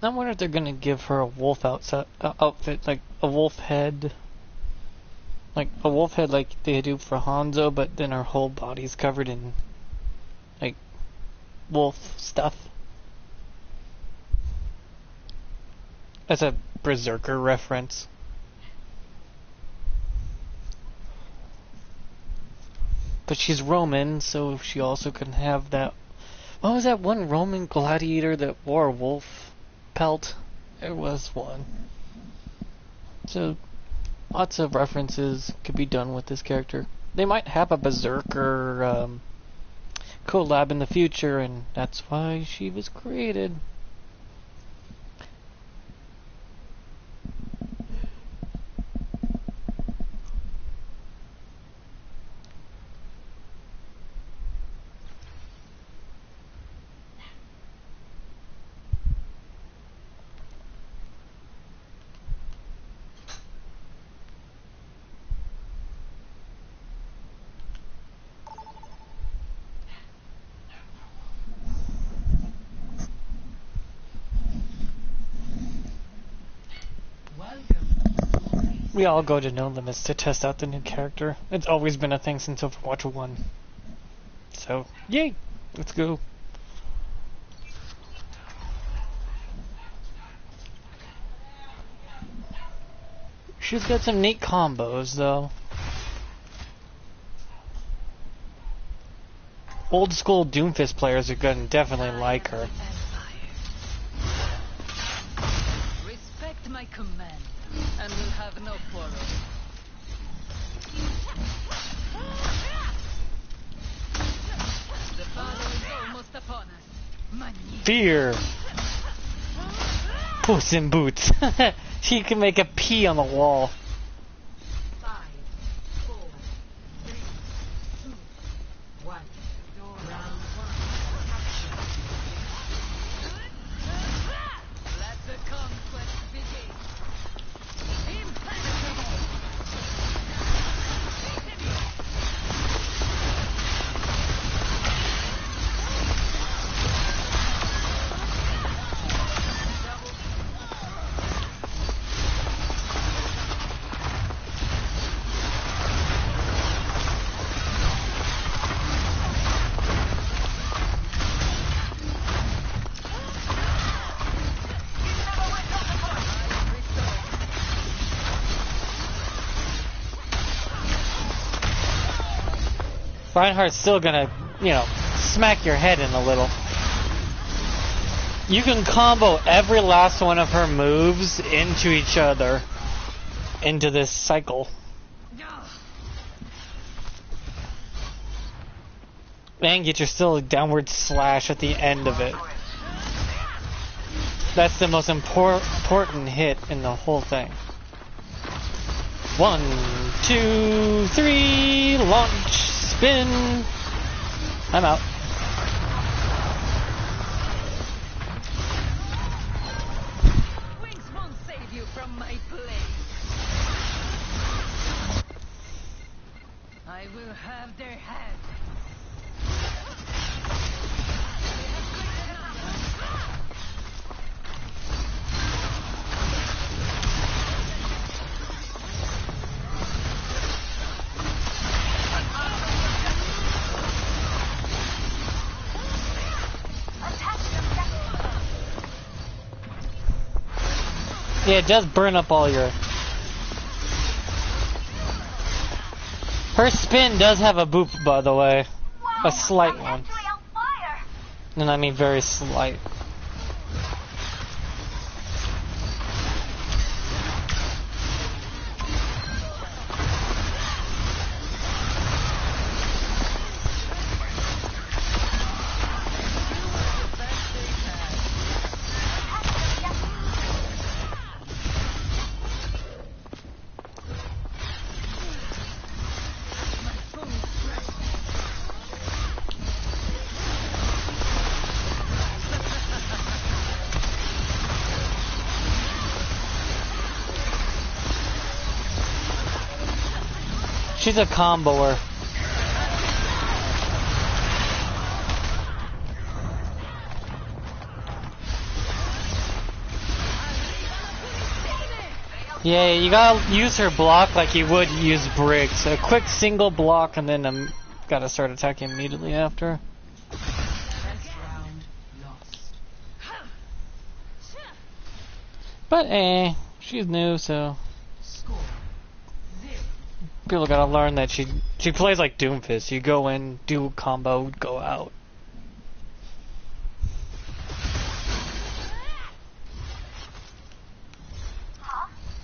I wonder if they're gonna give her a wolf outfit, like a wolf head. Like a wolf head like they do for Hanzo, but then her whole body's covered in, like, wolf stuff. That's a Berserker reference. But she's Roman, so she also can have that. What was that one Roman gladiator that wore a wolf pelt? There was one. So, lots of references could be done with this character. They might have a Berserker collab in the future, and that's why she was created. We all go to No Limits to test out the new character. It's always been a thing since Overwatch 1. So, yay! Let's go. She's got some neat combos, though. Old school Doomfist players are gonna definitely like her. Respect my command, and we'll have no quarrel. The battle is almost upon us. Fear! Puss in Boots. She can make a P on the wall. 5, 4, 3, 2, 1. Round 1. Let the conquest begin. Impenetrable. Reinhardt's still gonna, smack your head in a little. You can combo every last one of her moves into each other. Into this cycle. And get your still downward slash at the end of it. That's the most important hit in the whole thing. 1, 2, 3, launch, spin. I'm out. Wings won't save you from my blade. I will have their head. Yeah, it does burn up all your... Her spin does have a boop, by the way. A slight one. And I mean very slight. She's a comboer. Yeah, you gotta use her block like you would use Briggs. A quick single block and then gotta start attacking immediately after. But she's new, so people gotta learn that she plays like Doomfist. You go in, do a combo, go out.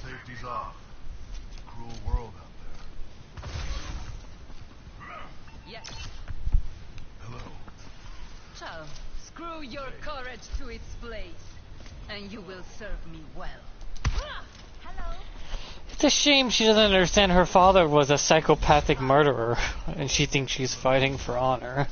Safety's off. Cruel world out there. Yes. Hello. So, screw your courage to its place, and you will serve me well. Hello. It's a shame she doesn't understand her father was a psychopathic murderer, and she thinks she's fighting for honor.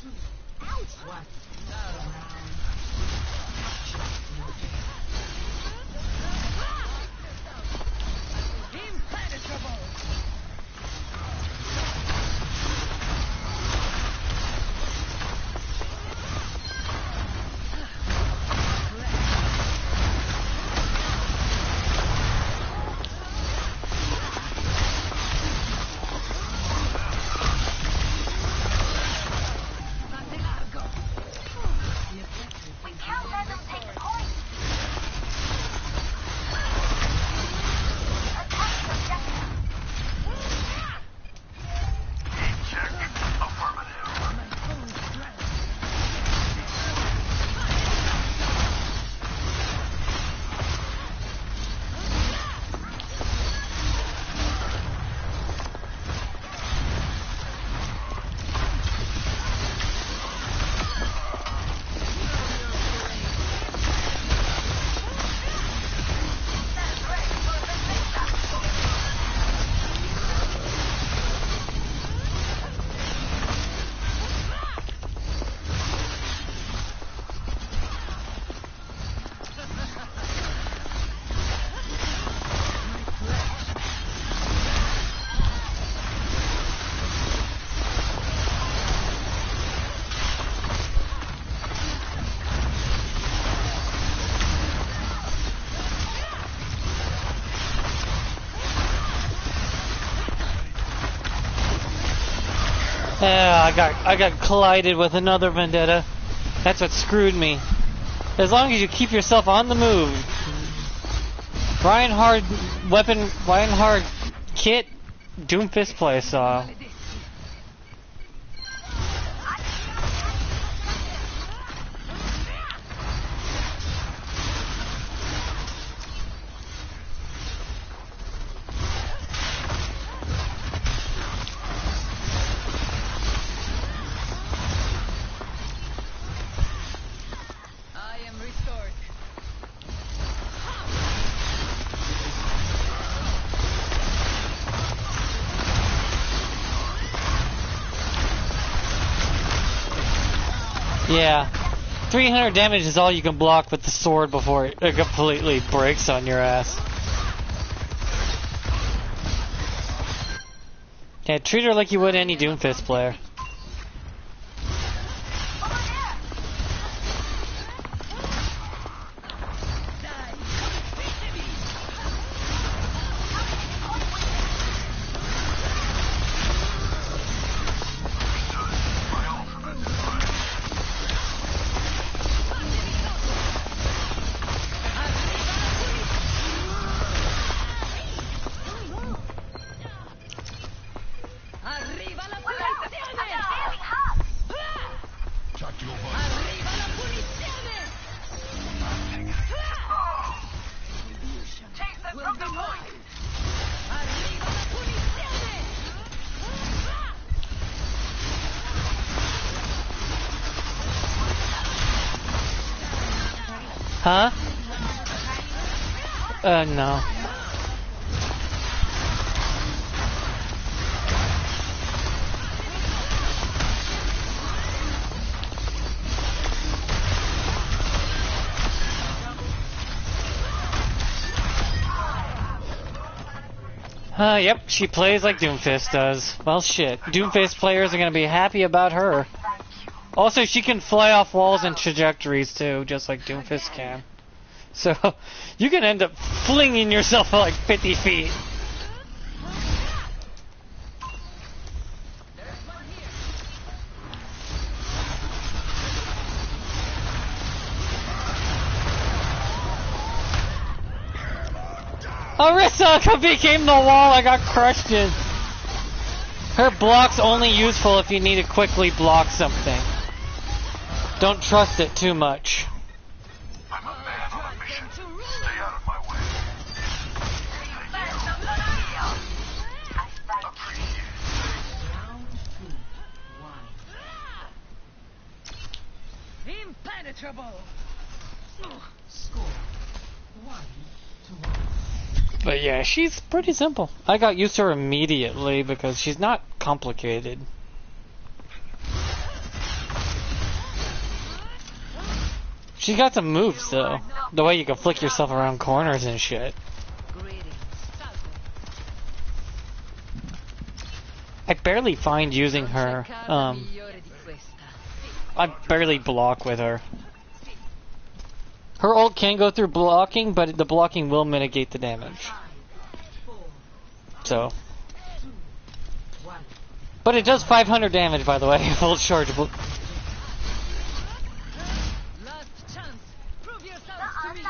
I got collided with another Vendetta. That's what screwed me. As long as you keep yourself on the move. Reinhardt kit, Doomfist play saw. Yeah, 300 damage is all you can block with the sword before it completely breaks on your ass. Yeah, treat her like you would any Doomfist player. Huh? No. Yep, she plays like Doomfist does. Well, shit. Doomfist players are gonna be happy about her. Also, she can fly off walls and trajectories too, just like Doomfist can. So you can end up flinging yourself for like 50 feet. Arissa became the wall I got crushed in. Her block's only useful if you need to quickly block something. Don't trust it too much. I'm a man on a mission. Stay out of my way. Impenetrable. Score 1-1. But yeah, she's pretty simple. I got used to her immediately because she's not complicated. She's got some moves though. The way you can flick yourself around corners and shit. I barely find using her. I barely block with her. Her ult can go through blocking, but the blocking will mitigate the damage. So. But it does 500 damage, by the way, full chargeable. Last chance. Prove yourself to me.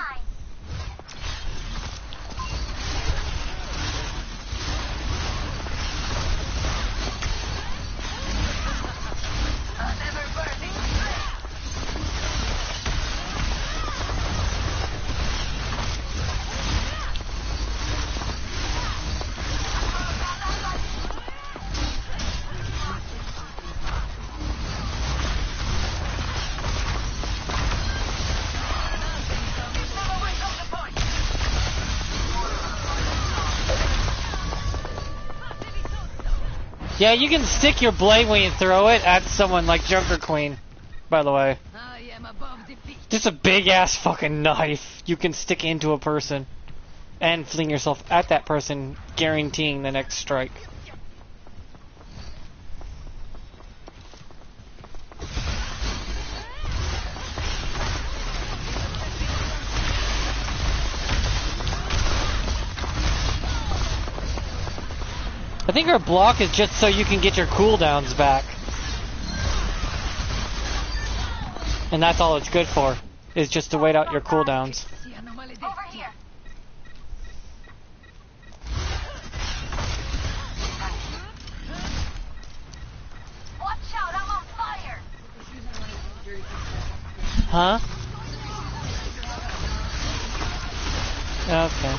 Yeah, you can stick your blade when you throw it at someone like Junker Queen, by the way. I am above defeat. Just a big ass fucking knife you can stick into a person and fling yourself at that person, guaranteeing the next strike. I think her block is just so you can get your cooldowns back. And that's all it's good for, is just to wait out your cooldowns. Over here. Watch out, I'm on fire. Huh? Okay.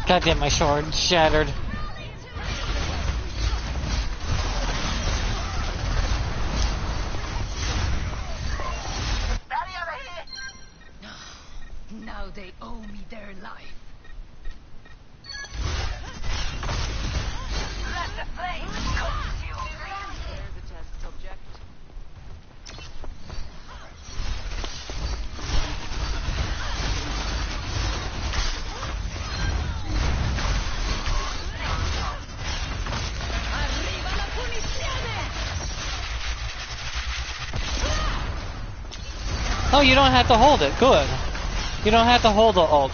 God damn, my sword shattered. Now they owe me their life. Let the flames consume. There's a test subject. Arriva la punizione! Oh, you don't have to hold it. Good. You don't have to hold the ult.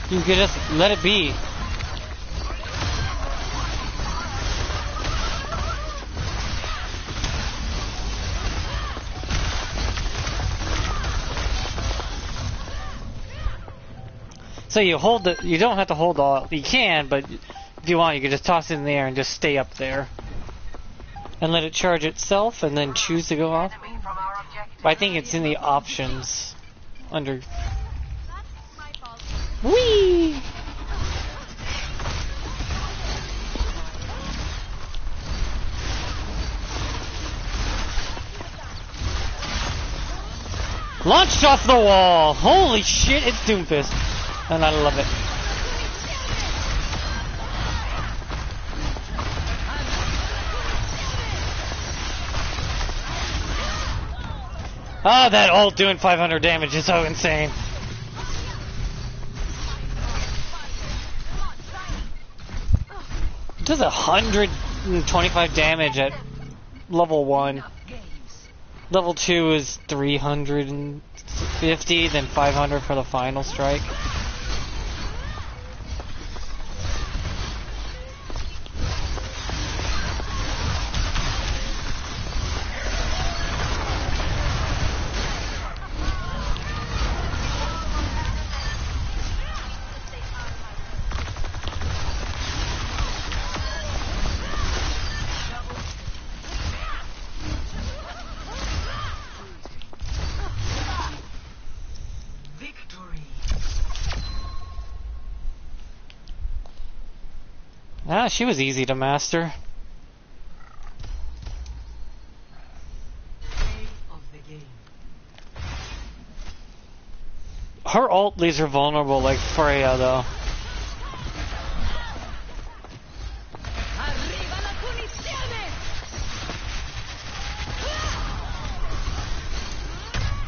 You can just let it be. So you hold the. You don't have to hold the ult. You can, but if If you want, you can just toss it in the air and just stay up there. And let it charge itself, and then choose to go off. But I think it's in the options. Under... Whee! Launched off the wall! Holy shit, it's Doomfist. And I love it. Oh, that ult doing 500 damage is so insane. It does 125 damage at level 1. Level 2 is 350, then 500 for the final strike. Ah, she was easy to master. Her ult leaves her vulnerable like Freya, though.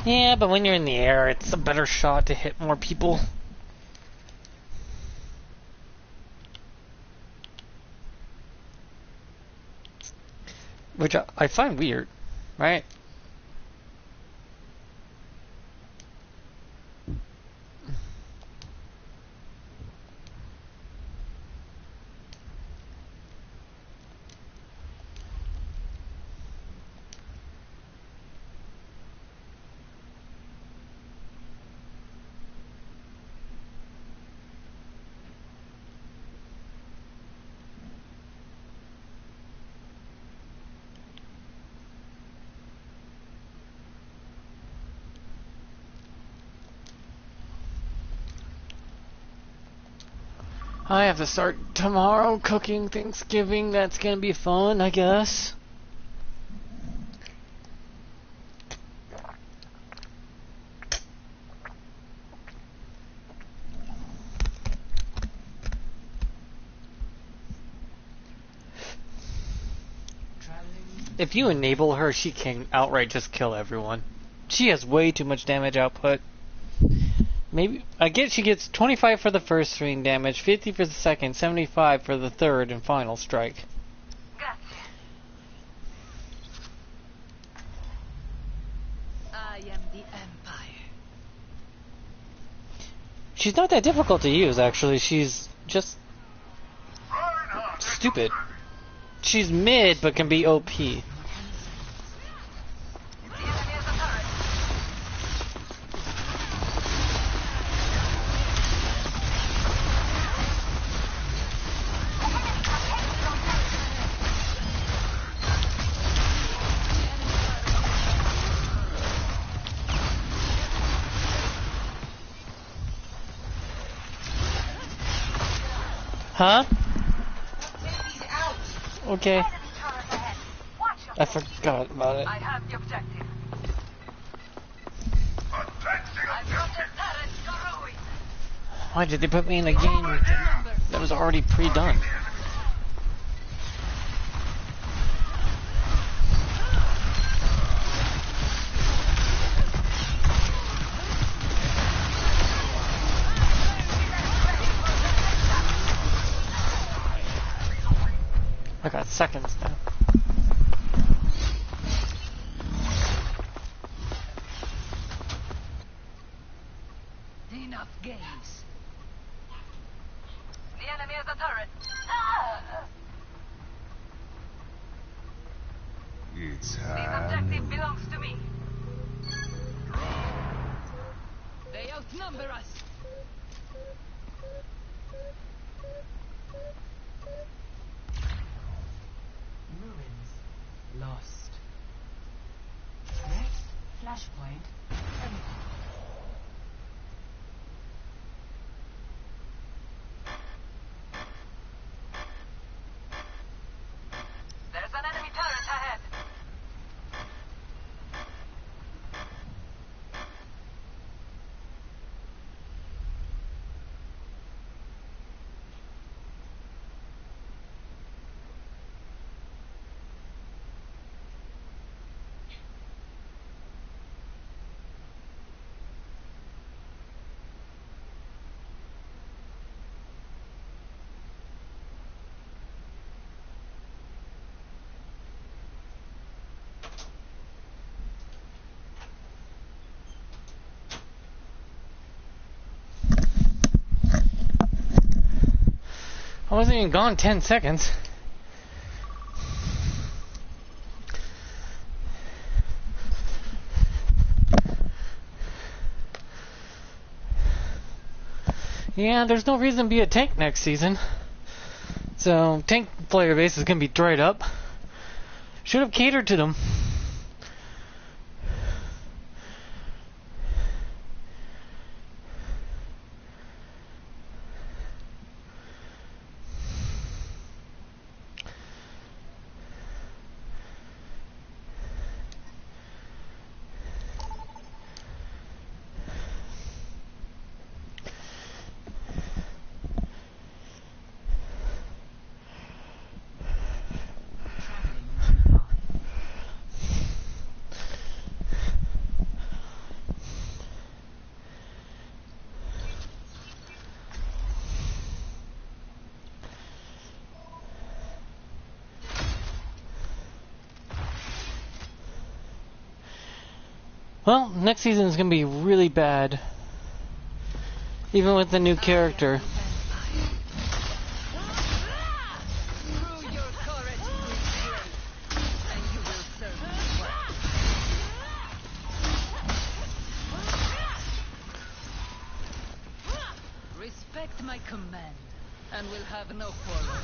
Yeah, but when you're in the air, it's a better shot to hit more people. Which I find weird, right? I have to start tomorrow cooking Thanksgiving. That's gonna be fun, I guess. If you enable her, she can outright just kill everyone. She has way too much damage output. Maybe I get she gets 25 for the first swing damage, 50 for the second, 75 for the third and final strike. I am the Empire. She's not that difficult to use, actually. She's just stupid. She's mid, but can be OP. Huh? Okay. I forgot about it. I have the objective. Why did they put me in a game that was already pre-done? I got seconds now. Enough games. The enemy is a turret. Ah! It's This objective belongs to me. They outnumber us. lost. Next flashpoint empty. There's an enemy turret ahead. I wasn't even gone 10 seconds. Yeah, there's no reason to be a tank next season. So, tank player base is going to be dried up. Should have catered to them. Well, next season is going to be really bad. Even with the new character. Through your courage with grace, and you will serve me well. Respect my command, and we'll have no quarrel.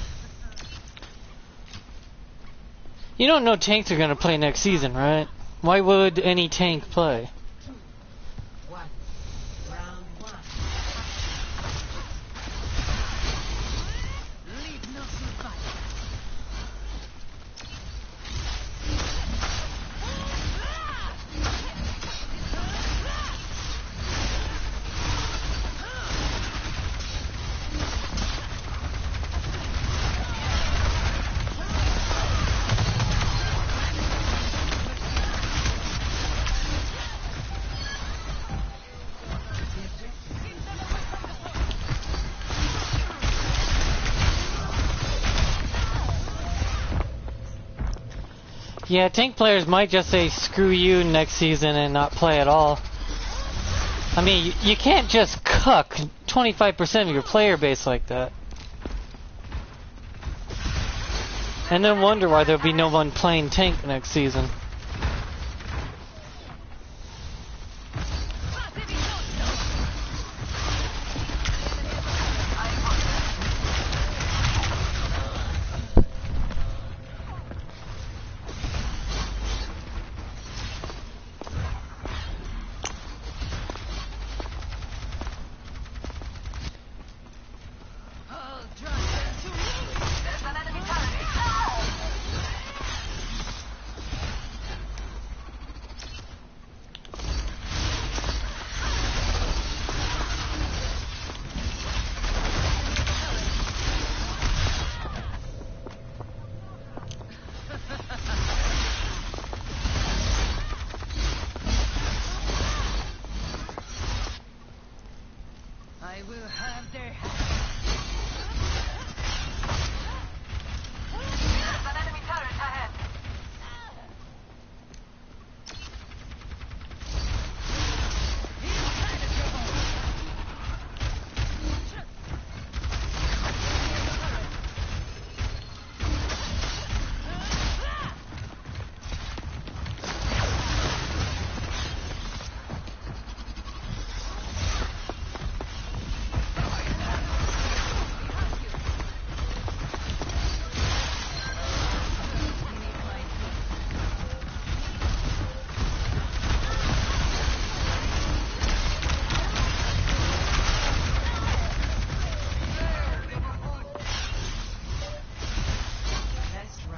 You don't know tanks are going to play next season, right? Why would any tank play? 1. Round 1. Leave no survivor. Yeah, tank players might just say screw you next season and not play at all. I mean, you can't just cuck 25% of your player base like that. And then wonder why there'll be no one playing tank next season.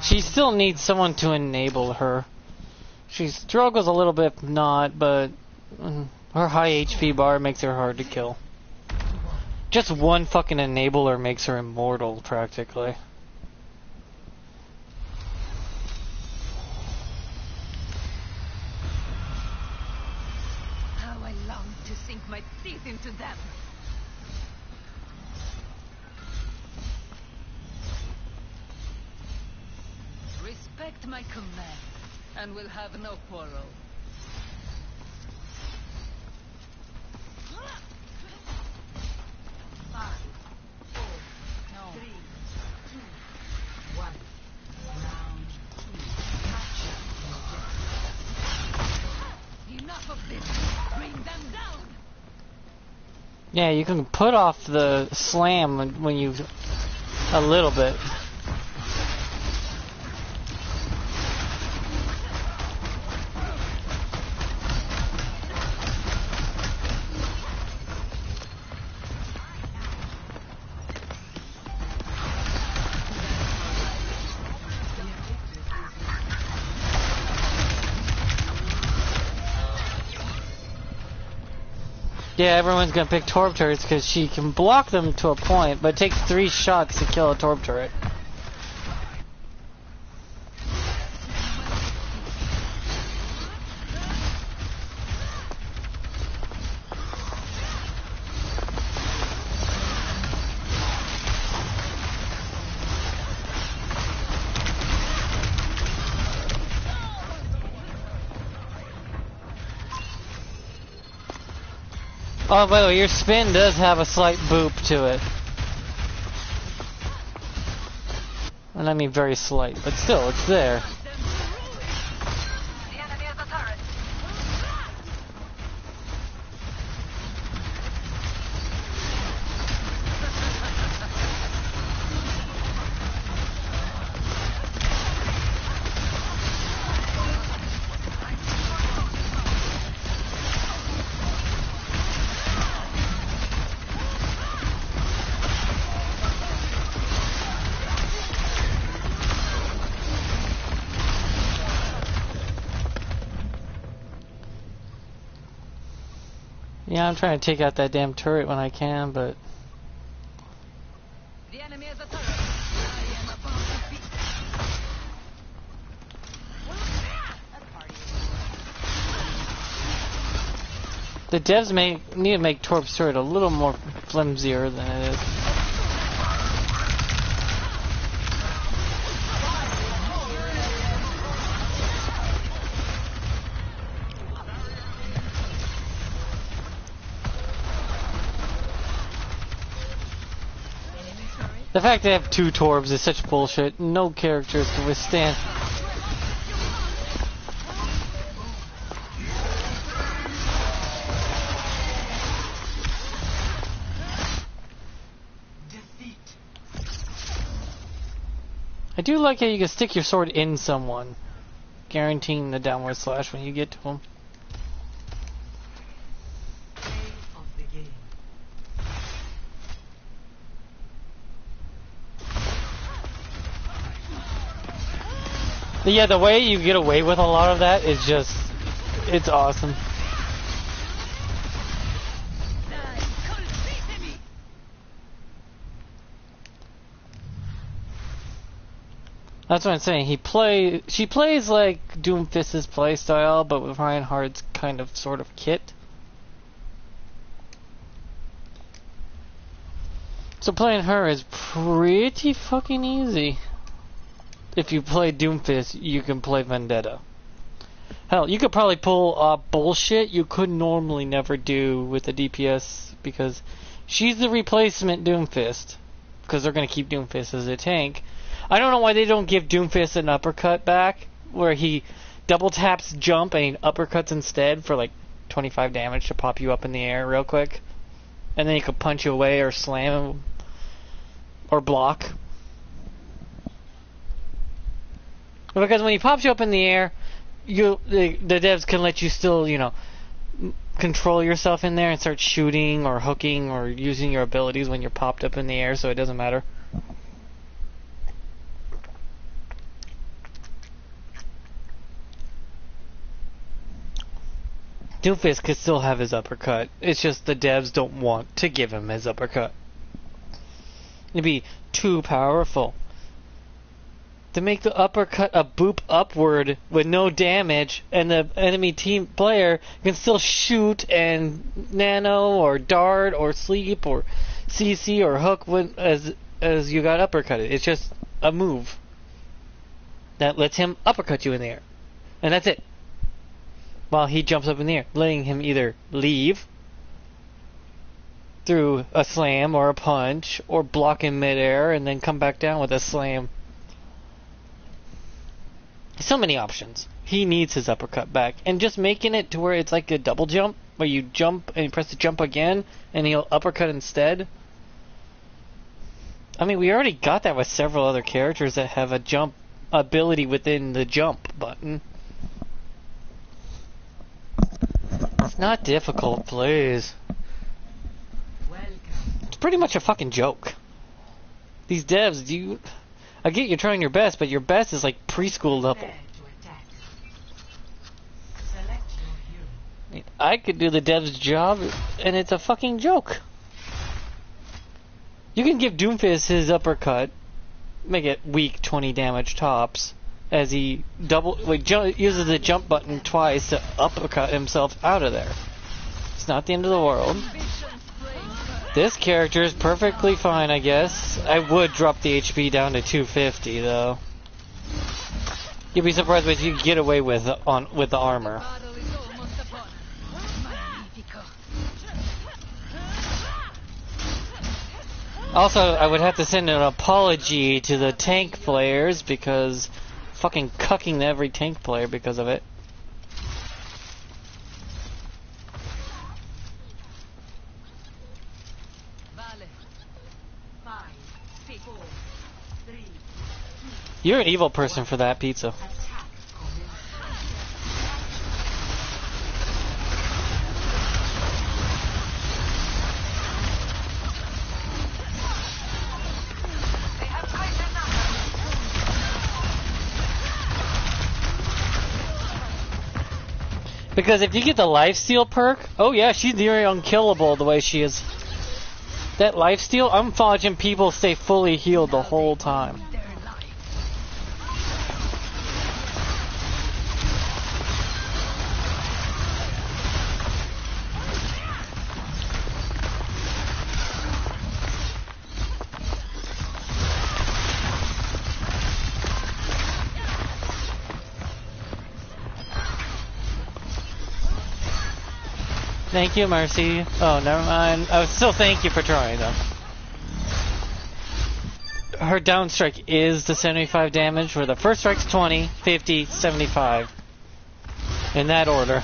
She still needs someone to enable her. She struggles a little bit, not, but her high HP bar makes her hard to kill. Just one fucking enabler makes her immortal, practically. How I long to sink my teeth into them. Respect my command, and we'll have no quarrel. Five, four, no. 3, 2, 1. Round 2. Capture. Enough of this. Bring them down. Yeah, you can put off the slam when you... a little bit. Yeah, everyone's gonna pick Torb turrets because she can block them to a point, but it takes 3 shots to kill a Torb turret. Oh, by the way, your spin does have a slight boop to it. And I mean very slight, but still, it's there. The enemy has a turret. Yeah, I'm trying to take out that damn turret when I can, but... The enemy has a turret. I am about to beat. The devs need to make Torb's turret a little more flimsier than it is. The fact they have 2 Torbs is such bullshit. No characters can withstand. Defeat. I do like how you can stick your sword in someone, guaranteeing the downward slash when you get to them. Play of the game. But yeah, the way you get away with a lot of that is just, it's awesome. That's what I'm saying. She plays like Doomfist's playstyle, but with Reinhardt's kind of sort of kit. So playing her is pretty fucking easy. If you play Doomfist, you can play Vendetta. Hell, you could probably pull bullshit you could normally never do with a DPS, because she's the replacement Doomfist. Because they're going to keep Doomfist as a tank. I don't know why they don't give Doomfist an uppercut back, where he double taps jump and he uppercuts instead for like 25 damage to pop you up in the air real quick. And then he could punch you away or slam or block. Because when he pops you up in the air, the devs can let you still, control yourself in there and start shooting or hooking or using your abilities when you're popped up in the air, so it doesn't matter. Doomfist could still have his uppercut. It's just the devs don't want to give him his uppercut. It'd be too powerful. To make the uppercut a boop upward with no damage, and the enemy team player can still shoot and nano or dart or sleep or CC or hook when, as you got uppercutted. It's just a move that lets him uppercut you in the air. And that's it. While he jumps up in the air, letting him either leave through a slam or a punch, or block in midair and then come back down with a slam. So many options. He needs his uppercut back. And just making it to where it's like a double jump, where you jump and you press the jump again, and he'll uppercut instead. I mean, we already got that with several other characters that have a jump ability within the jump button. It's not difficult, please. It's pretty much a fucking joke. These devs, I get you're trying your best, but your best is like preschool level. I could do the dev's job, and it's a fucking joke. You can give Doomfist his uppercut, make it weak 20 damage tops, as he uses the jump button twice to uppercut himself out of there. It's not the end of the world. This character is perfectly fine, I guess. I would drop the HP down to 250, though. You'd be surprised what you could get away with with the armor. Also, I would have to send an apology to the tank players because fucking cucking every tank player because of it. You're an evil person for that pizza. Because if you get the lifesteal perk, oh yeah, she's nearly unkillable the way she is. That lifesteal, I'm watching people stay fully healed the whole time. Thank you, Mercy. Oh, never mind. I would still thank you for trying, though. Her down strike is the 75 damage, where the first strike's 20, 50, 75. In that order.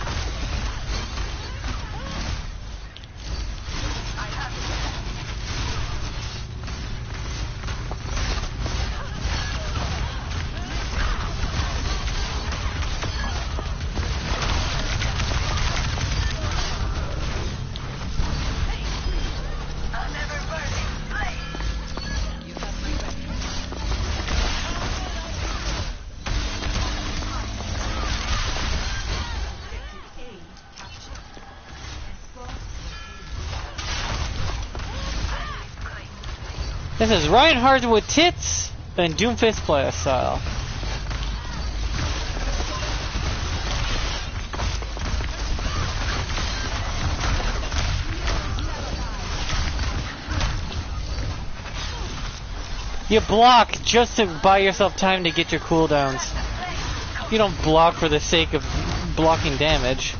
This is Reinhardt with tits and Doomfist play style. You block just to buy yourself time to get your cooldowns. You don't block for the sake of blocking damage.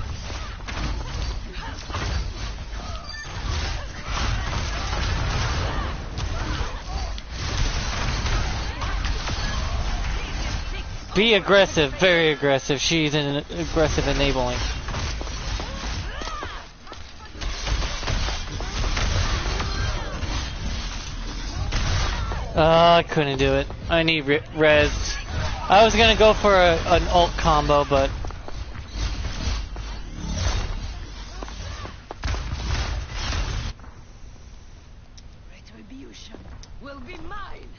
Be aggressive, very aggressive. She's an aggressive enabling. I couldn't do it. I need res. I was gonna go for an ult combo, but retribution will be mine.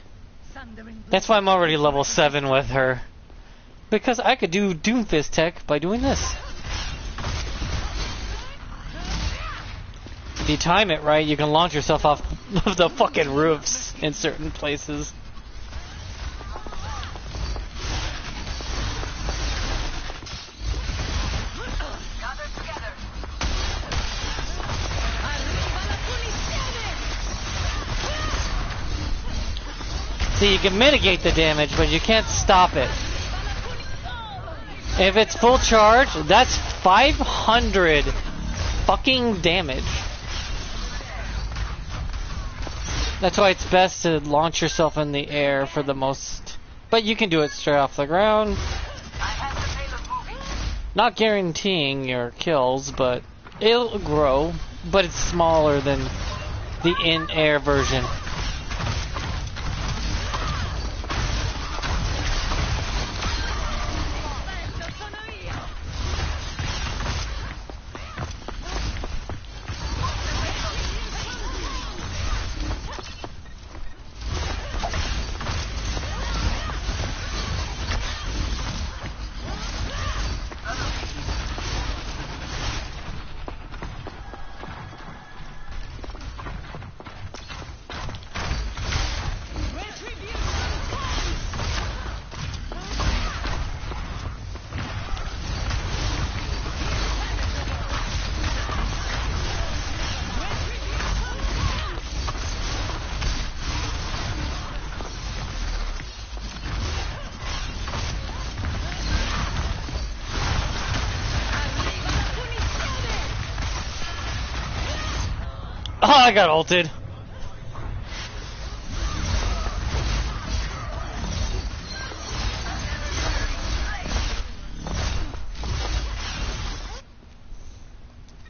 That's why I'm already level 7 with her. Because I could do Doomfist tech by doing this. If you time it right, you can launch yourself off of the fucking roofs in certain places. See, you can mitigate the damage, but you can't stop it. If it's full charge, that's 500 fucking damage. That's why it's best to launch yourself in the air for the most... But you can do it straight off the ground. Not guaranteeing your kills, but it'll grow. But it's smaller than the in-air version. Oh, I got ulted.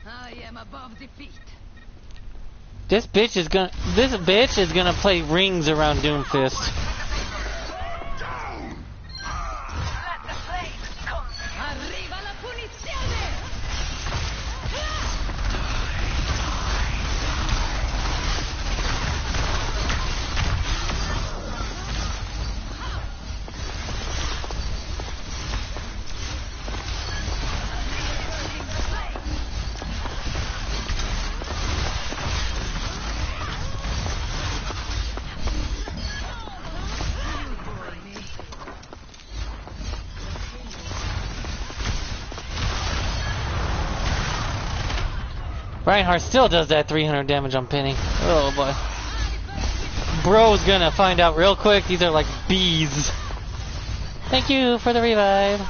I am above defeat. This bitch is gonna play rings around Doomfist. Arriva la punizione! Reinhardt still does that 300 damage on Penny. Oh boy. Bro's gonna find out real quick. These are like bees. Thank you for the revive.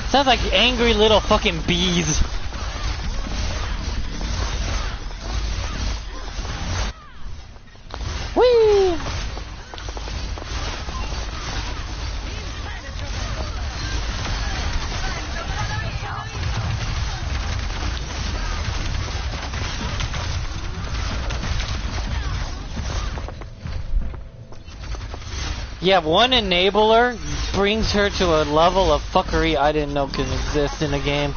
Sounds like angry little fucking bees. Whee! Yeah, one enabler brings her to a level of fuckery I didn't know could exist in a game.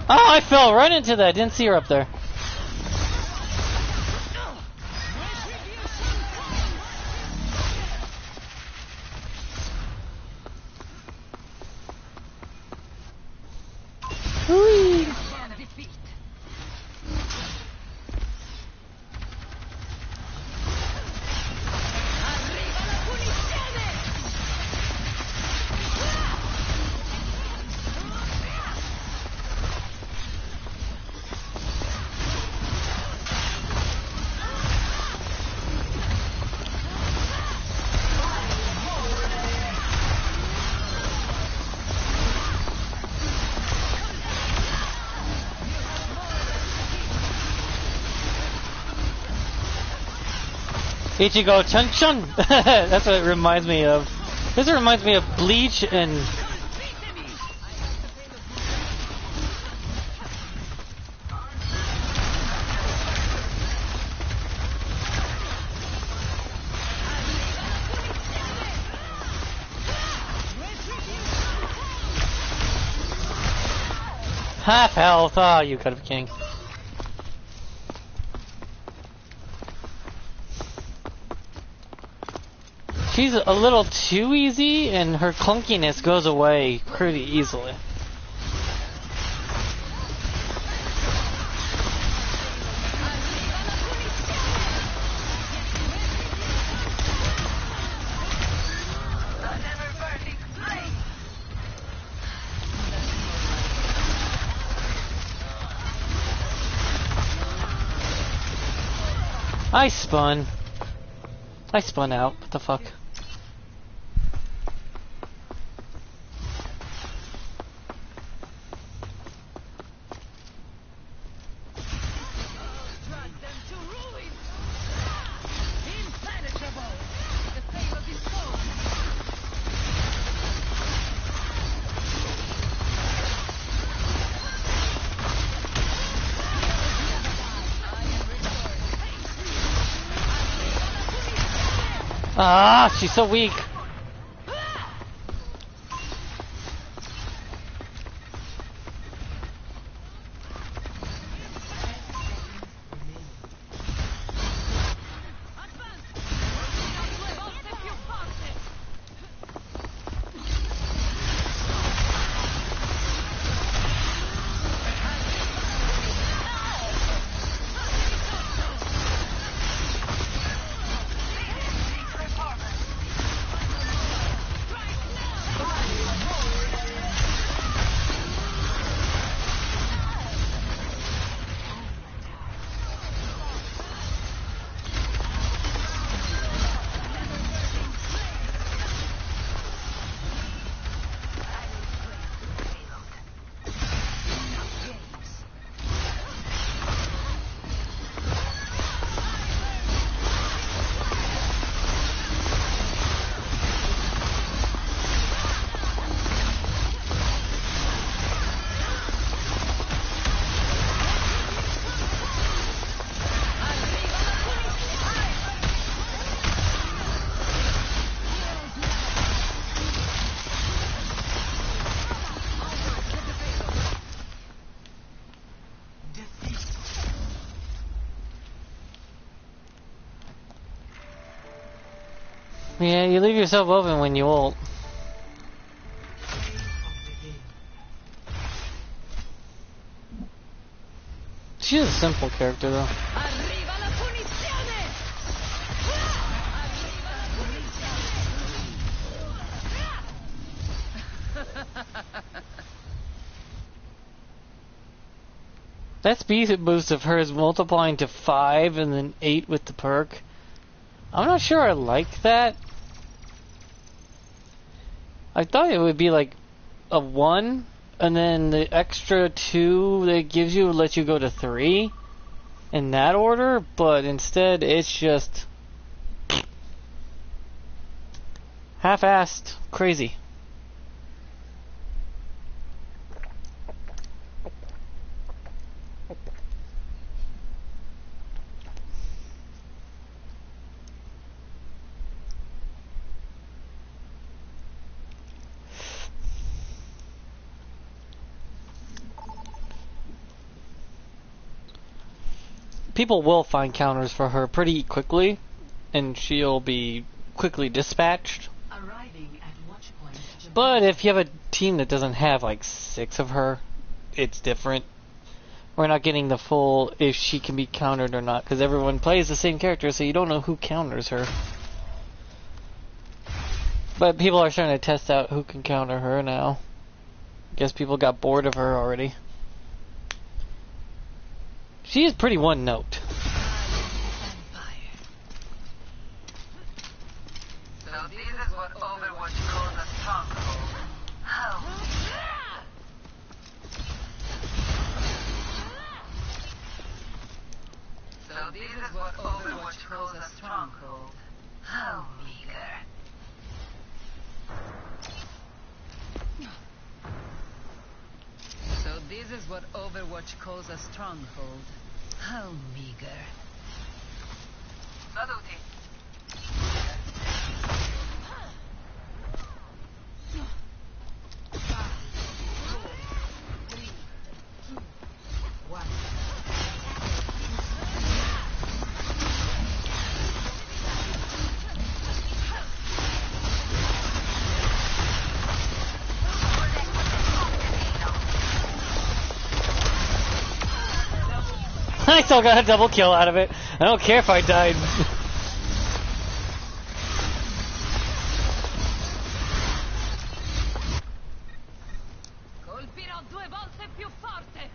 Oh, I fell right into that. Didn't see her up there. Whee! Ichigo Chun Chun! That's what it reminds me of. This reminds me of Bleach and... Half health! Ah, you gotta be kidding. She's a little too easy, and her clunkiness goes away pretty easily. I spun. I spun out. What the fuck? Ah, she's so weak. Yeah, you leave yourself open when you ult. She's a simple character though. That speed boost of hers multiplying to 5 and then 8 with the perk. I'm not sure I like that. I thought it would be like a 1 and then the extra 2 that it gives you would let you go to 3 in that order, but instead it's just half-assed crazy. People will find counters for her pretty quickly, and she'll be quickly dispatched. But if you have a team that doesn't have like 6 of her, it's different. We're not getting the full if she can be countered or not, because everyone plays the same character, so you don't know who counters her. But people are starting to test out who can counter her now. Guess people got bored of her already. She is pretty one note. So this is what Overwatch calls a stronghold. How? So this is what Overwatch calls a stronghold. How meager. So this is what Overwatch calls a stronghold. How meager. Saluti. I still got a double kill out of it. I don't care if I died. Colpirò 2 volte più forte.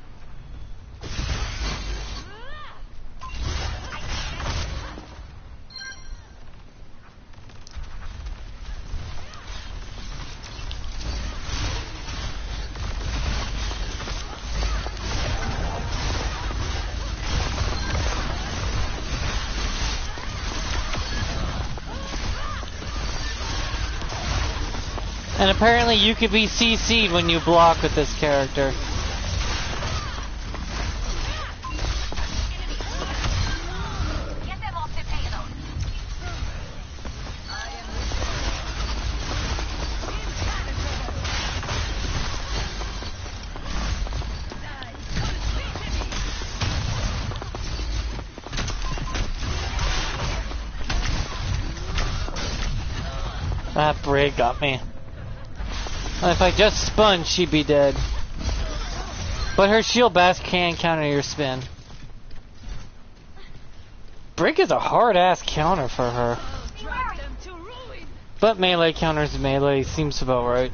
And apparently you could be CC'd when you block with this character. Get them off the payload. That Brig got me. If I just spun, she'd be dead. But her shield bash can counter your spin. Brig is a hard-ass counter for her. Drag them to ruin. But melee counters melee seems about right.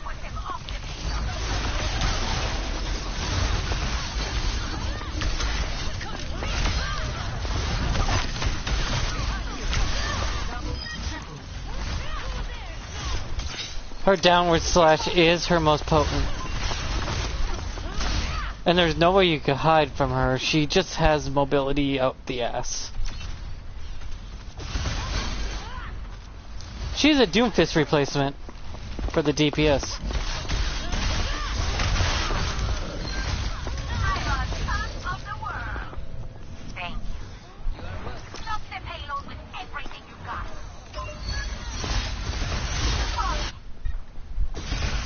Put them off the payload. Her downward slash is her most potent. And there's no way you could hide from her. She just has mobility out the ass. She's a Doomfist replacement for the DPS. I'm on top of the world. Thank you. Stop the payload with everything you got.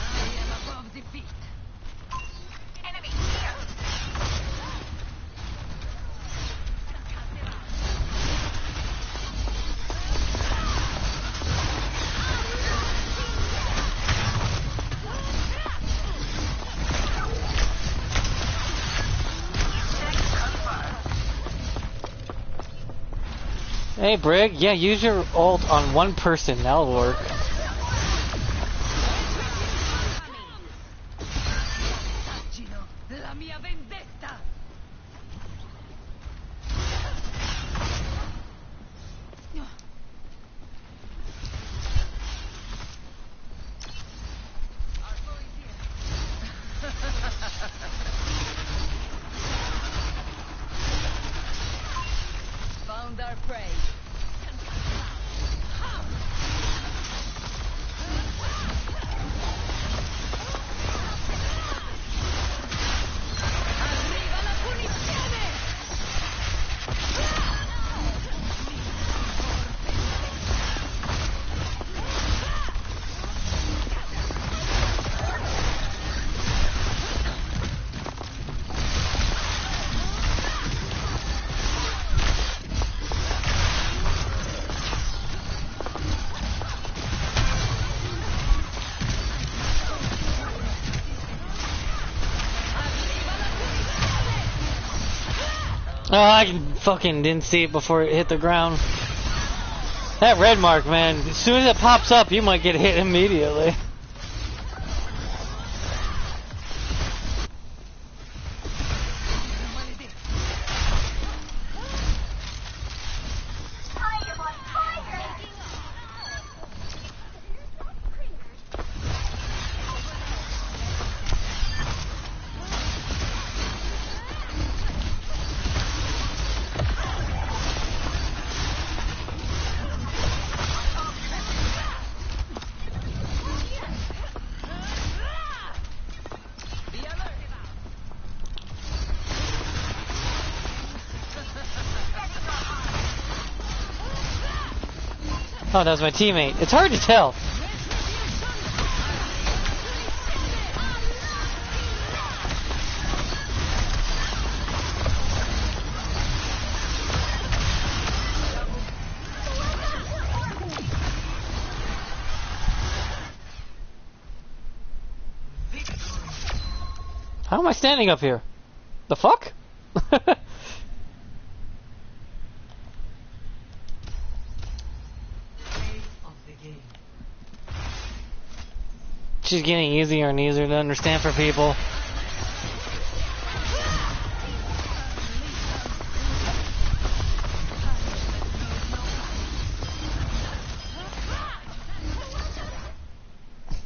I am above defeat. Enemy here. Hey Brig, yeah, use your ult on one person, that'll work. La mia vendetta. Found our prey. Arriva la punizione! Oh, I fucking didn't see it before it hit the ground. That red mark, man, as soon as it pops up, you might get hit immediately. Oh, that was my teammate. It's hard to tell. How am I standing up here? The fuck? She's getting easier and easier to understand for people.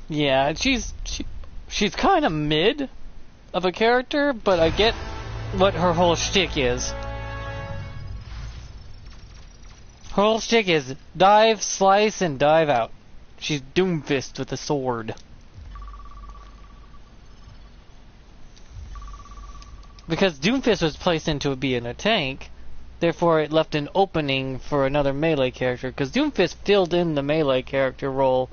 Yeah, she's kind of mid of a character, but I get what her whole shtick is. Her whole shtick is dive, slice, and dive out. She's Doomfist with a sword. Because Doomfist was placed into being a tank, therefore it left an opening for another melee character, because Doomfist filled in the melee character role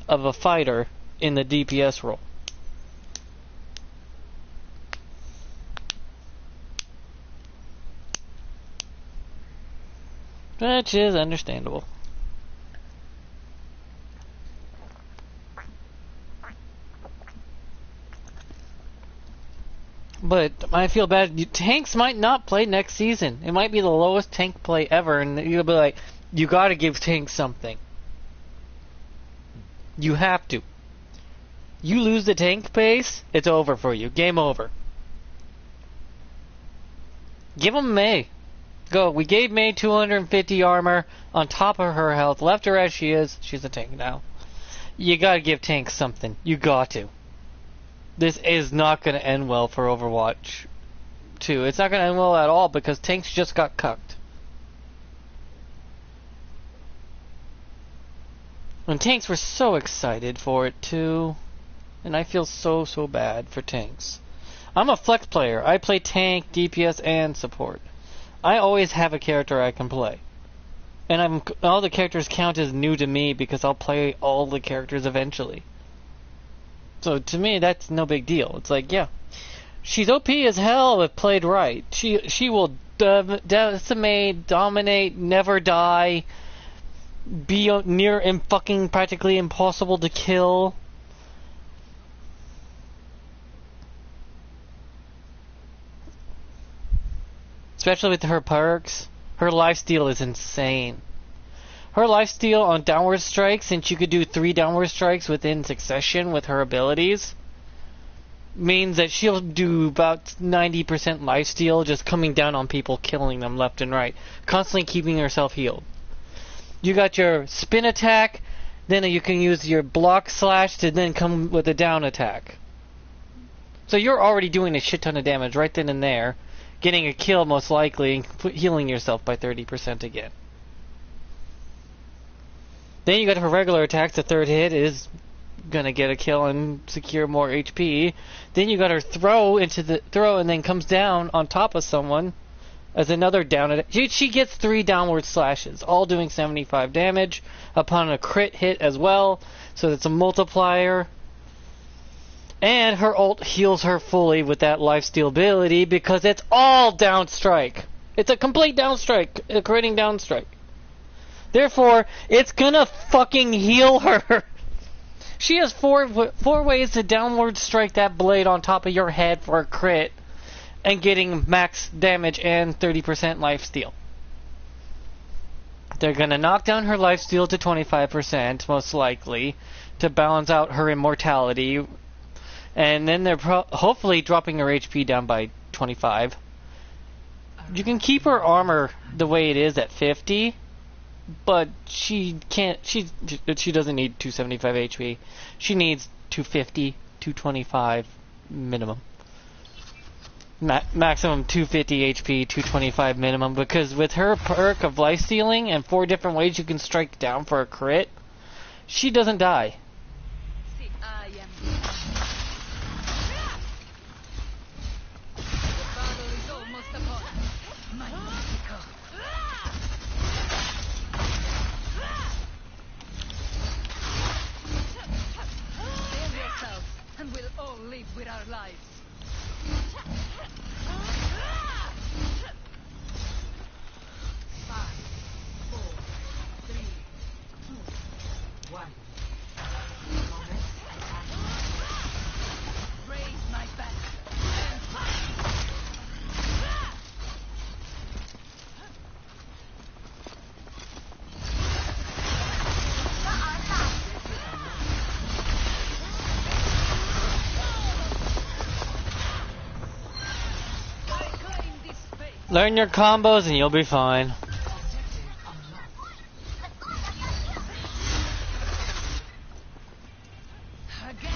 of a fighter in the DPS role. Which is understandable. But I feel bad. Tanks might not play next season. It might be the lowest tank play ever, and you'll be like, you gotta give tanks something. You have to. You lose the tank base, it's over for you. Game over. Give them May. Go. We gave May 250 armor on top of her health. Left her as she is. She's a tank now. You gotta give tanks something. You got to. This is not gonna end well for Overwatch 2. It's not gonna end well at all because tanks just got cucked. And tanks were so excited for it too. And I feel so bad for tanks. I'm a flex player. I play tank, DPS, and support. I always have a character I can play. And all the characters count as new to me because I'll play all the characters eventually. So to me, that's no big deal. It's like, yeah, she's OP as hell if played right. She will decimate, dominate, never die, be near and fucking practically impossible to kill. Especially with her perks. Her lifesteal is insane. Her lifesteal on downward strikes, since you could do 3 downward strikes within succession with her abilities, means that she'll do about 90% lifesteal just coming down on people, killing them left and right, constantly keeping herself healed. You got your spin attack, then you can use your block slash to then come with a down attack. So you're already doing a shit ton of damage right then and there, getting a kill most likely, and healing yourself by 30% again. Then you got her regular attacks. The third hit is gonna get a kill and secure more HP. Then you got her throw and then comes down on top of someone as another down attack. She gets 3 downward slashes, all doing 75 damage upon a crit hit as well. So that's a multiplier. And her ult heals her fully with that lifesteal ability because it's all down strike. It's a complete down strike, a critting down strike. Therefore, it's gonna fucking heal her. She has four ways to downward strike that blade on top of your head for a crit and getting max damage and 30% lifesteal. They're gonna knock down her lifesteal to 25%, most likely, to balance out her immortality. And then they're hopefully dropping her HP down by 25. You can keep her armor the way it is at 50. But she can't. She doesn't need 275 HP. She needs 250, 225 minimum. Maximum 250 HP, 225 minimum. Because with her perk of life stealing and 4 different ways you can strike down for a crit, she doesn't die. See, I am the battle is almost upon us. Magnifico. our lives. Five, four, three, two, one. Moment attack. Raise my back and fight. I claim this space. Learn your combos and you'll be fine. Again.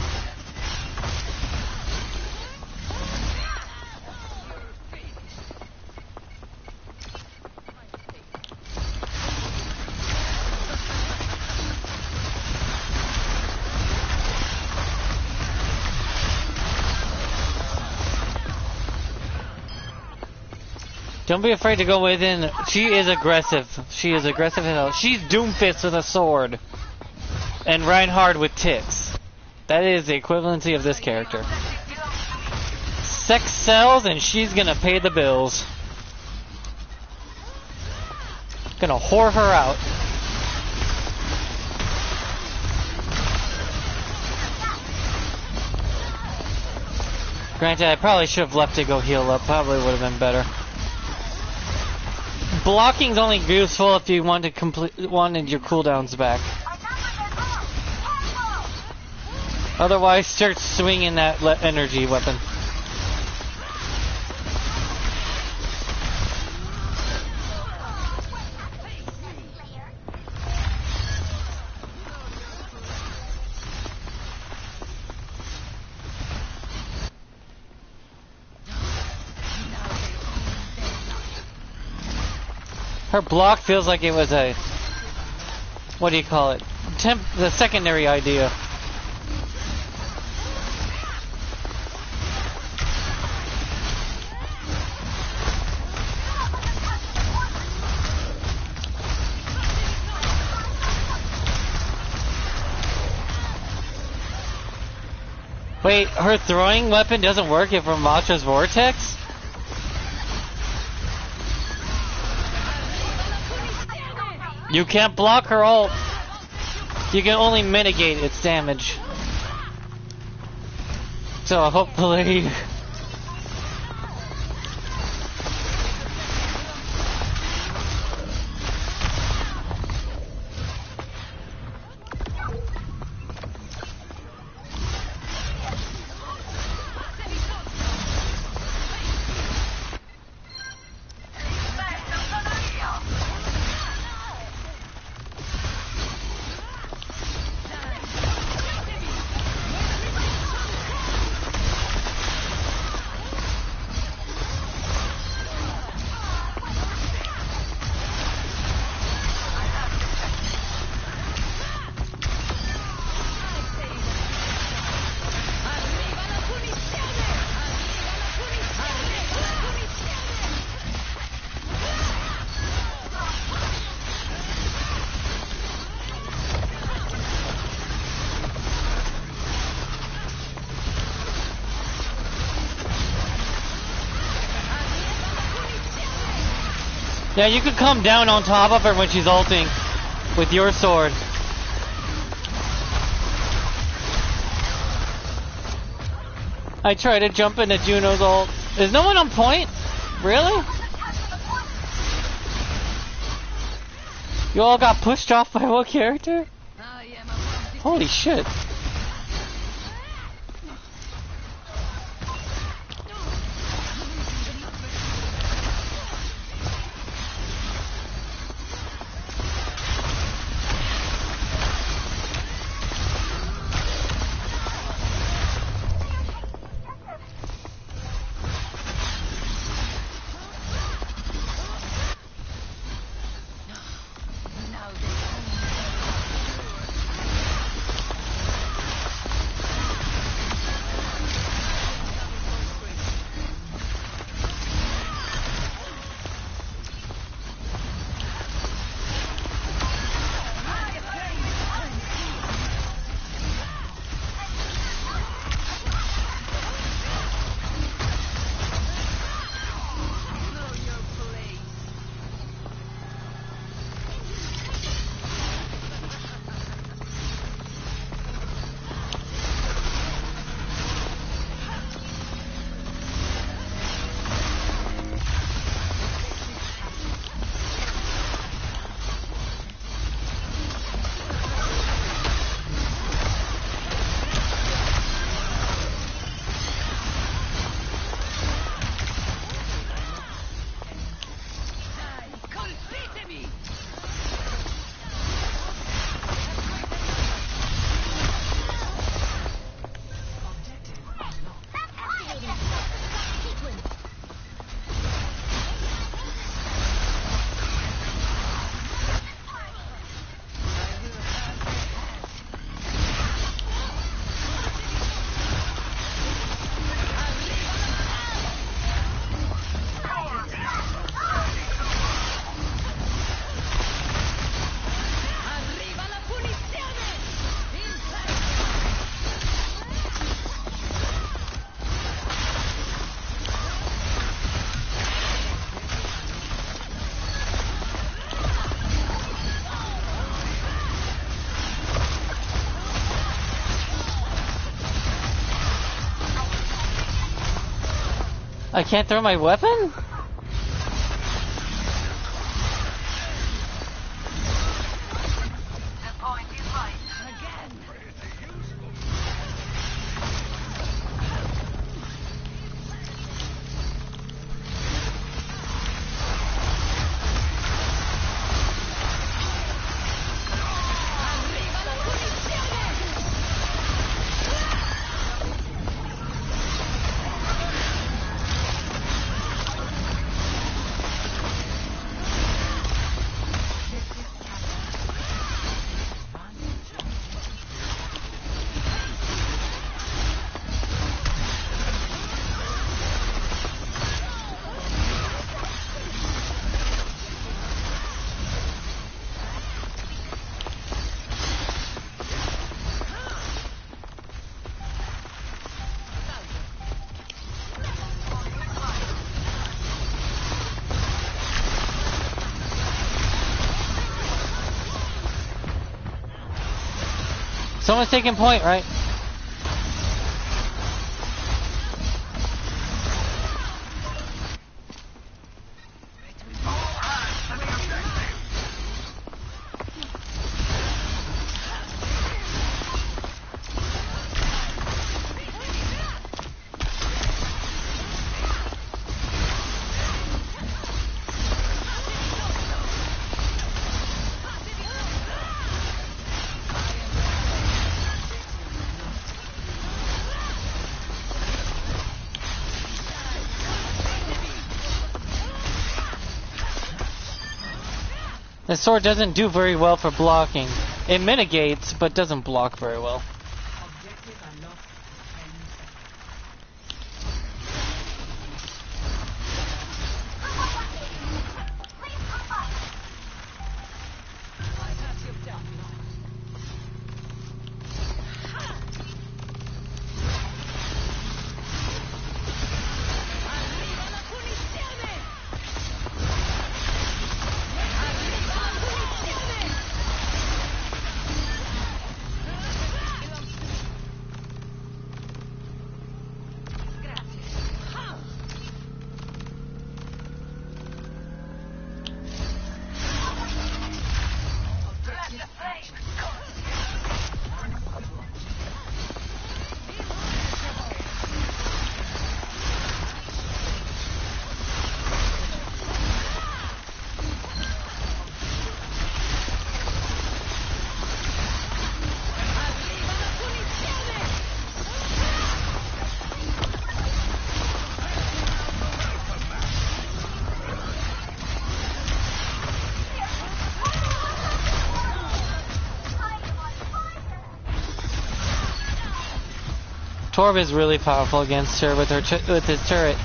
Don't be afraid to go within. She is aggressive. She is aggressive as hell. She's Doomfist with a sword. And Reinhard with tits. That is the equivalency of this character. Sex sells and she's gonna pay the bills. Gonna whore her out. Granted, I probably should have left to go heal up. Probably would have been better. Blocking's only useful if you want to wanted your cooldowns back. Otherwise, start swinging that energy weapon. Her block feels like it was a, what do you call it? The secondary idea. Wait, her throwing weapon doesn't work if Ramacha's Vortex? You can't block her ult. You can only mitigate its damage. So hopefully... Yeah, you could come down on top of her when she's ulting with your sword. I try to jump into Juno's ult. Is no one on point? Really? You all got pushed off by one character? Holy shit. I can't throw my weapon? Someone's taking point, right? The sword doesn't do very well for blocking. It mitigates, but doesn't block very well. Objectives are lost in 10 seconds. Torb is really powerful against her with with his turret,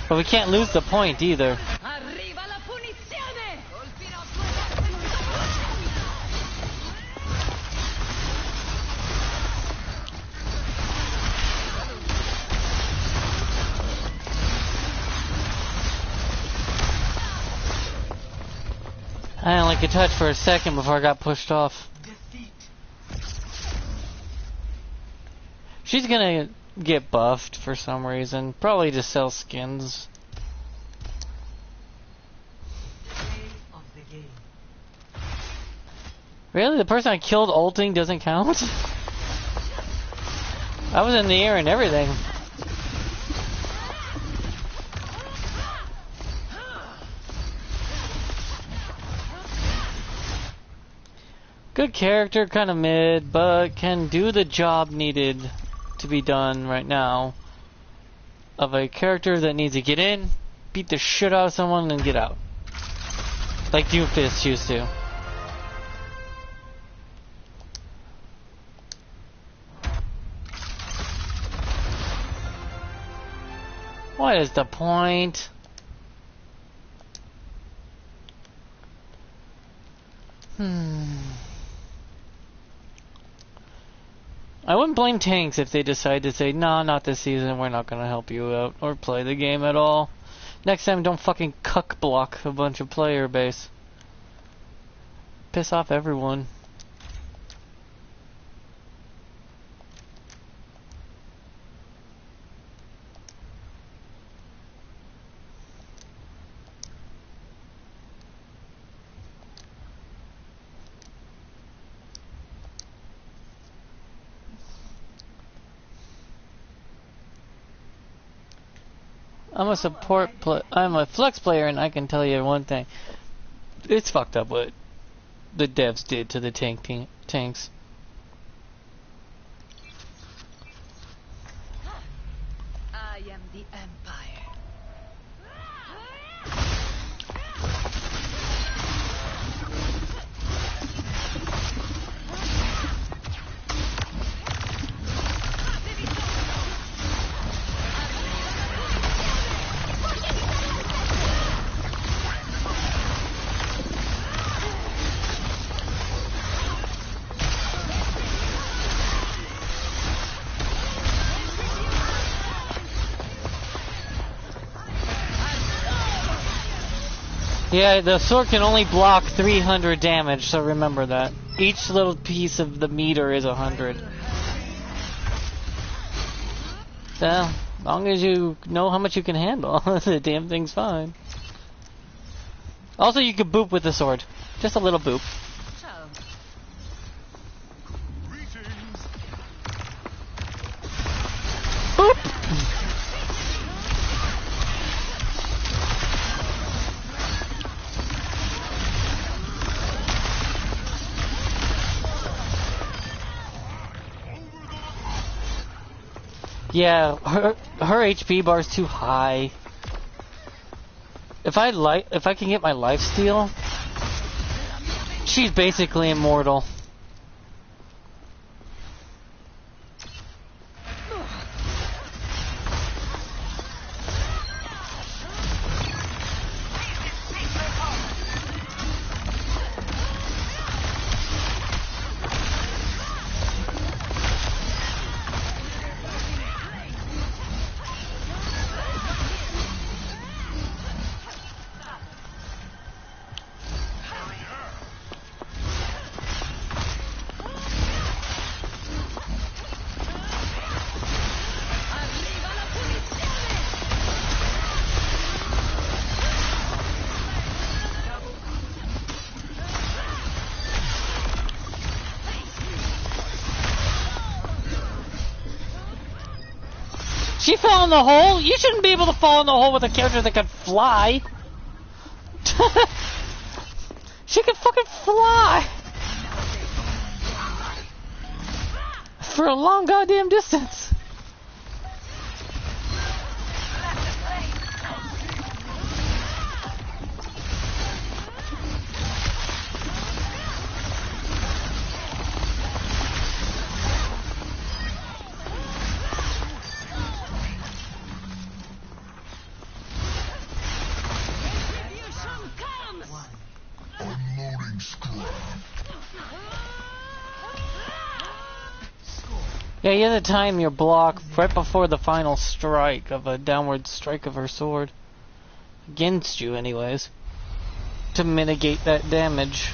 but we can't lose the point either. Arriva la punizione! I only could touch for a second before I got pushed off. Defeat. She's gonna get buffed for some reason. Probably to sell skins. Play of the game. Really? The person I killed ulting doesn't count? I was in the air and everything. Good character, kind of mid, but can do the job needed to be done right now of a character that needs to get in, beat the shit out of someone, and get out. Like Doomfist used to. What is the point? I wouldn't blame tanks if they decide to say, nah, not this season, we're not gonna help you out, or play the game at all. Next time, don't fucking cuck block a bunch of player base. Piss off everyone. I'm a I'm a flex player, and I can tell you one thing. It's fucked up what the devs did to the tanks. I am the Empire. Yeah, the sword can only block 300 damage, so remember that. Each little piece of the meter is 100. So, as long as you know how much you can handle, the damn thing's fine. Also, you can boop with the sword. Just a little boop. Ciao. Boop! Yeah, her HP bar's too high. If I can get my life steal, she's basically immortal. She fell in the hole? You shouldn't be able to fall in the hole with a character that can fly. She can fucking fly! For a long goddamn distance. Yeah, you have to time your block right before the final strike of a downward strike of her sword. Against you, anyways. To mitigate that damage.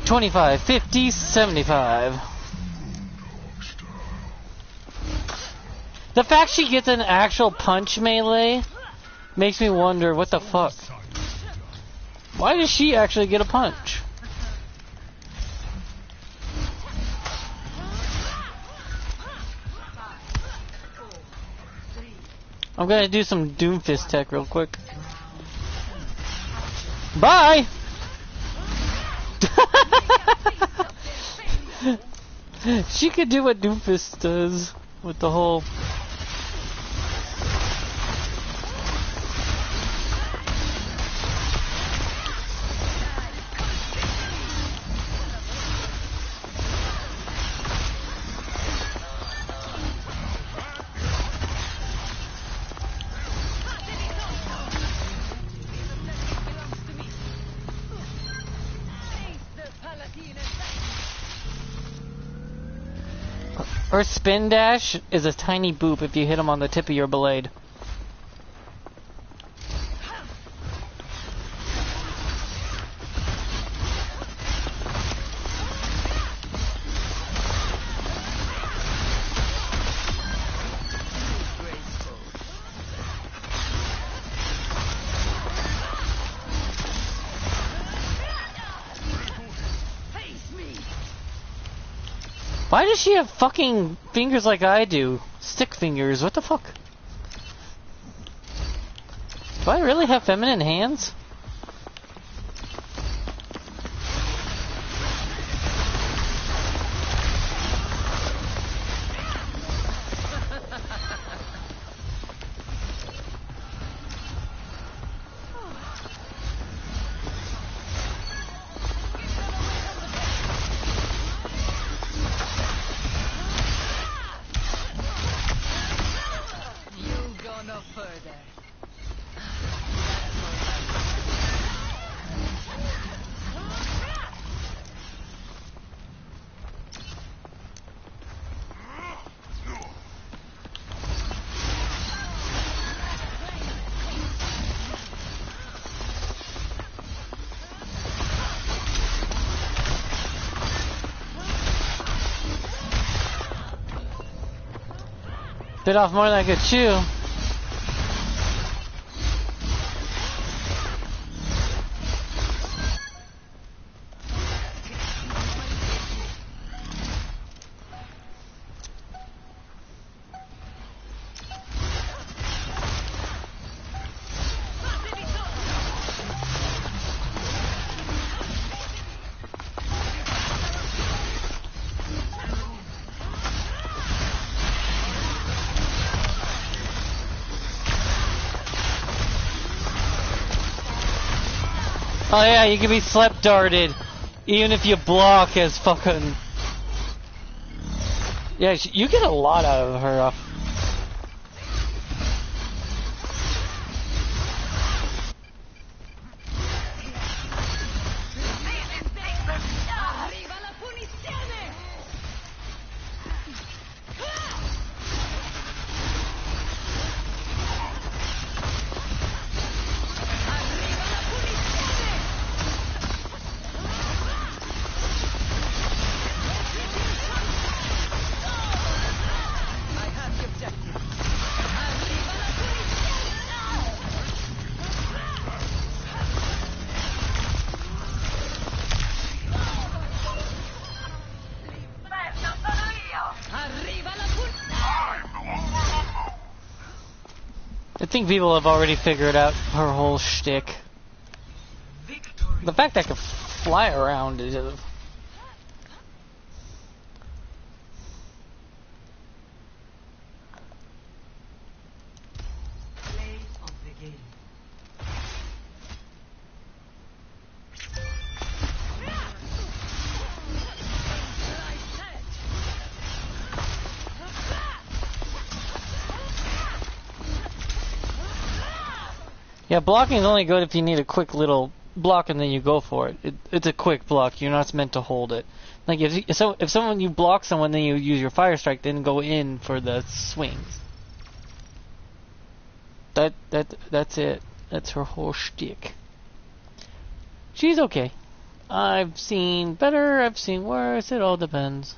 25, 50, 75. The fact she gets an actual punch melee makes me wonder, what the fuck? Why does she actually get a punch? I'm gonna do some Doomfist tech real quick. Bye! She could do what Doomfist does with the whole... Her spin dash is a tiny boop if you hit him on the tip of your blade. Why does she have fucking fingers like I do? Stick fingers, what the fuck? Do I really have feminine hands? You go no further. Bit off more than I could chew. Oh yeah, you can be slap darted, even if you block as fucking. Yeah, you get a lot out of her. Arriva la punizione! I have the objective. Arriva la Arriva la I think people have already figured out her whole shtick. Victory. The fact I can fly around is. Play of the game. Yeah, blocking is only good if you need a quick little block and then you go for it. It's a quick block. You're not meant to hold it. Like if someone you block someone, then you use your fire strike, then go in for the swings. That's it. That's her whole shtick. She's okay. I've seen better. I've seen worse. It all depends.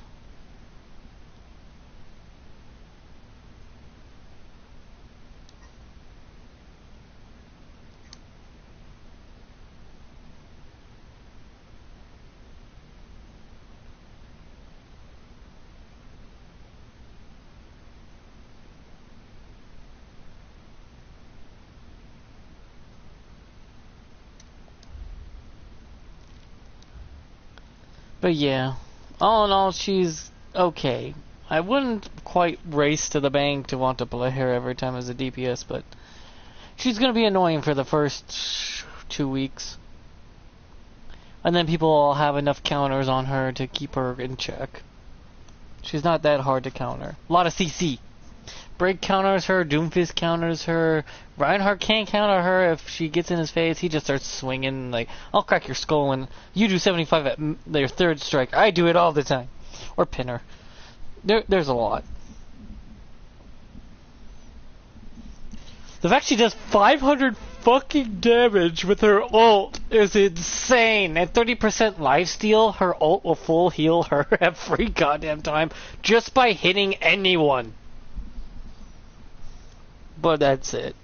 But yeah, all in all, she's okay. I wouldn't quite race to the bank to want to play her every time as a DPS, but she's going to be annoying for the first 2 weeks. And then people will have enough counters on her to keep her in check. She's not that hard to counter. A lot of CC. Break counters her, Doomfist counters her, Reinhardt can't counter her if she gets in his face. He just starts swinging, like, I'll crack your skull when you do 75 at their third strike. I do it all the time. Or pin her. There's a lot. The fact she does 500 fucking damage with her ult is insane. At 30% lifesteal, her ult will full heal her every goddamn time just by hitting anyone. But that's it.